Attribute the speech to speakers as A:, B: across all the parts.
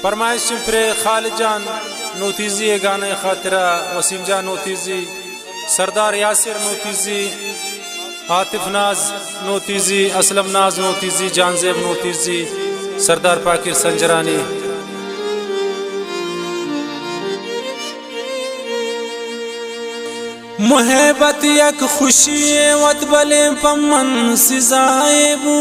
A: फरमाइश फिरे खालिद जान नोतीजी गाने खातिरा वसीम जान नोतीजी सरदार यासिर नोतीजी आतिफ नाज नोतीजी असलम नाज नोतीजी जानजेब नोतीजी सरदार पाकिर संजरानी मोहब्बत यक खुशी वत बले पमन सिजाएबू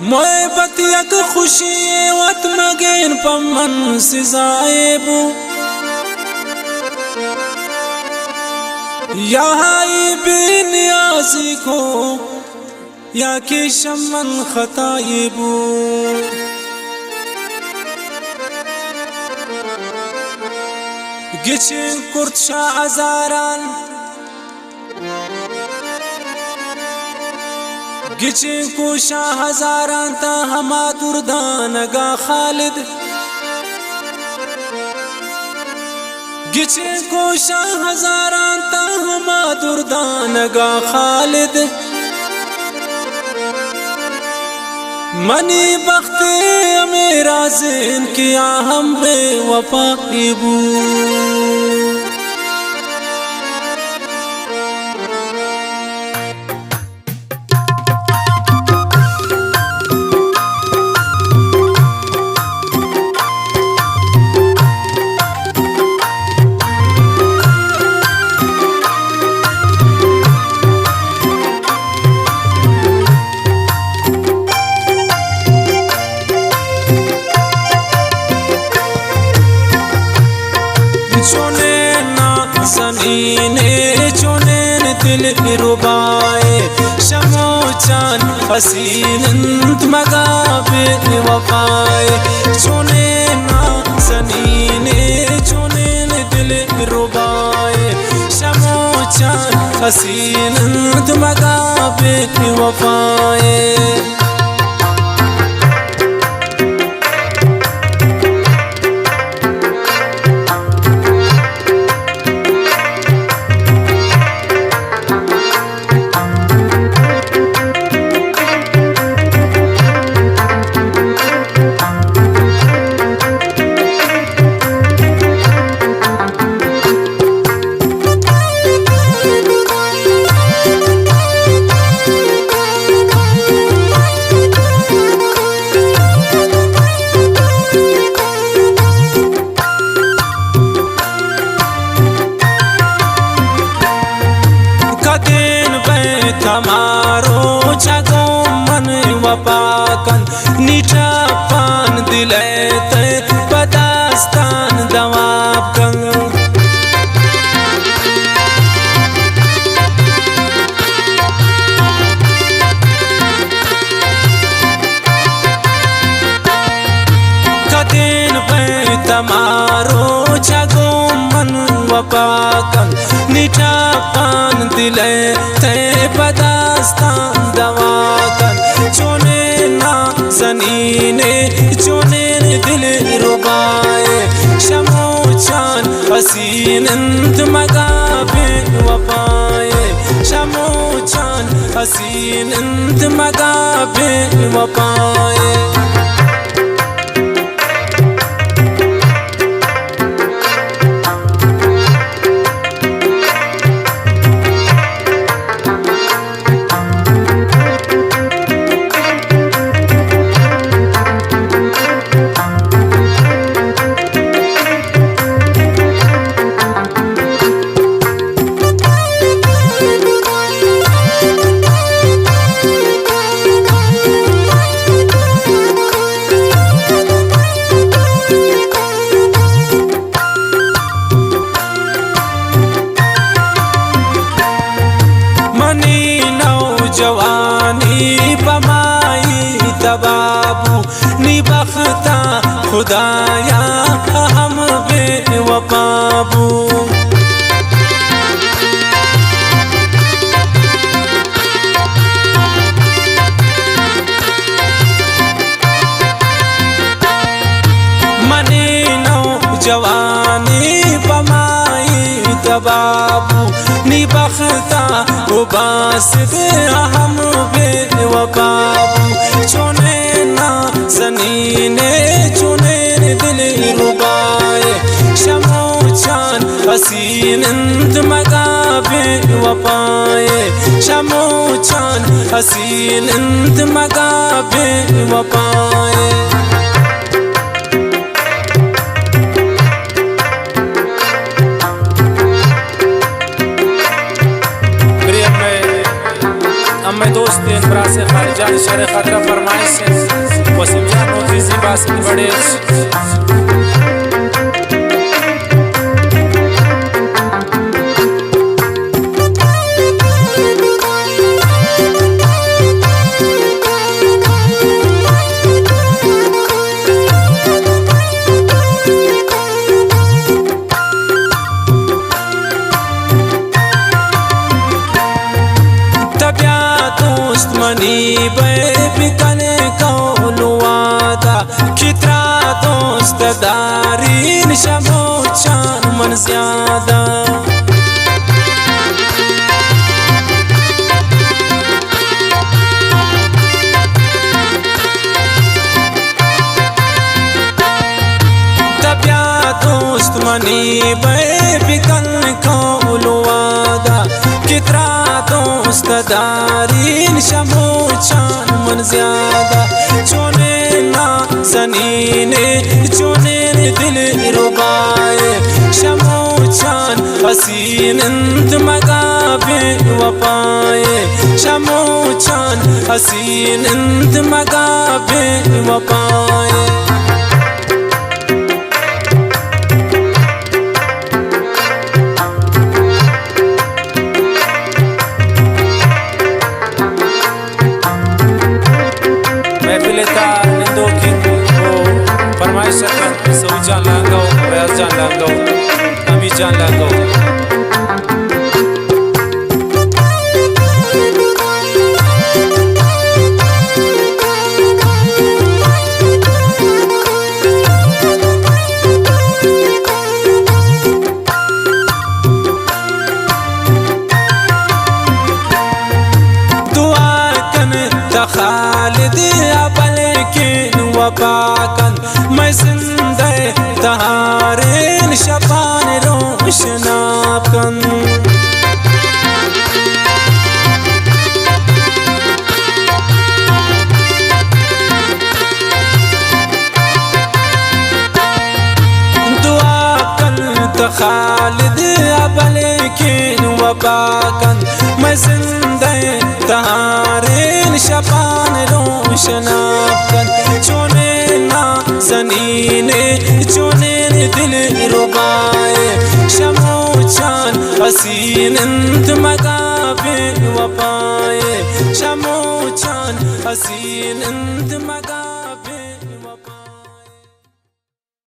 A: मोहब्बत यक खुशी वत मगेन पमन सिजाएबू यहाँ बेनियाजी को या के शमन खताएबू गिचिन कुर्चा अजारान गिचिन कुशा हजारान ता हमा दुर्दानगा खालिद गिचिन कुशा हजारान ता हमा दुर्दानगा खालिद मनी बख्ते मेरा ज़िन किया हम बेवफा इबू चुनेन दिल रुबाए शमो चान हसीनंत मगाबे वफाए चुनेना सनीने चुनेन दिल रुबाए शमो चान हसीनंत मगाबे वफाए हमारो जगो मन वपाकन नीचा पान दिले ते पदास्तान दवाब गंग कदेन पे तमारो जगो मन वपाकन नीचा पान दिले ते पदास्तान दवाकन चुने ना जनीने चुने दिल रुबाए शमो चान हसीनंत मगाबे वफाए शमो चान हसीनंत मगाबे वफाए जवानी बमाई दबाबू निबख्ता खुदाया हम बेवफाबू मने नौ जवानी बमाई दबाबू नि बख्ता उबास दे हम बेवफाबू चुने ना ज़नीने चुने दिल रुबाए शमो चान हसीन इंत मगा बेवफाए शमो चान हसीन इंत मगा बेवफाए अम्मे दोस्त बरा से खारिजान शर खतरा फरमाइश से वसीम जान नोतीजी बासित बड़े मनी बे बिकने कौलुआदा कितरा दोस्त दारीन शमो चान मन ज्यादा तबिया दोस्त मनी बे बिकन कौलुआदा कितरा दोस्त दारीन शमो चान मन ज्यादा चुने ना ज़नीने चुने दिल रुबाए शमो चान हसीन इंत मगा बेवफाए शमो चान हसीन इंत मगा बेवफाए फरमाइश सऊद जान लांगो फयाज जान लांगो अमीर जान लांगो दुआ कन खालिद अबल के वफाकन मैं जिंदे तहारेन शबान रोशनाकन दुआ कन खालिद अबल के वफाकन मैं जिंदे तहारेन शबान रोशनाकन चुने ना ज़नीने चुने दिल रुबाए शमो चान हसीन इंत मगा बेवफाए शमो चान हसीन इंत मगा